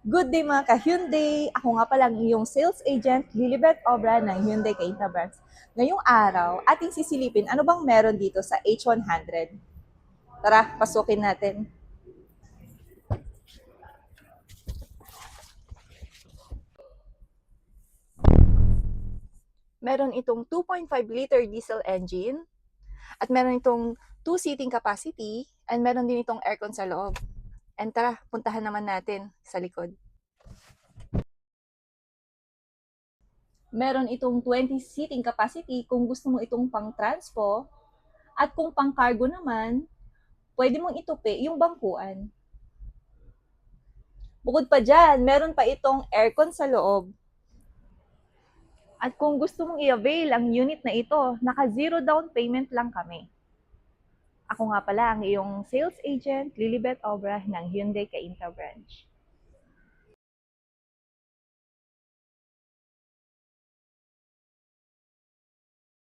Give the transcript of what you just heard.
Good day mga ka-Hyundai! Ako nga pala ang iyong sales agent, Lilibet Obra ng Hyundai Cainta Branch. Ngayong araw, ating sisilipin ano bang meron dito sa H100. Tara, pasukin natin. Meron itong 2.5 liter diesel engine at meron itong 2 seating capacity and meron din itong aircon sa loob. And tara, puntahan naman natin sa likod. Meron itong 20 seating capacity kung gusto mo itong pang-transpo at kung pang-cargo naman, pwede mong itupi yung bangkuan. Bukod pa dyan, meron pa itong aircon sa loob. At kung gusto mong i-avail ang unit na ito, naka-zero down payment lang kami. Ako nga pala ang iyong sales agent, Lilibet Obra ng Hyundai Cainta Branch.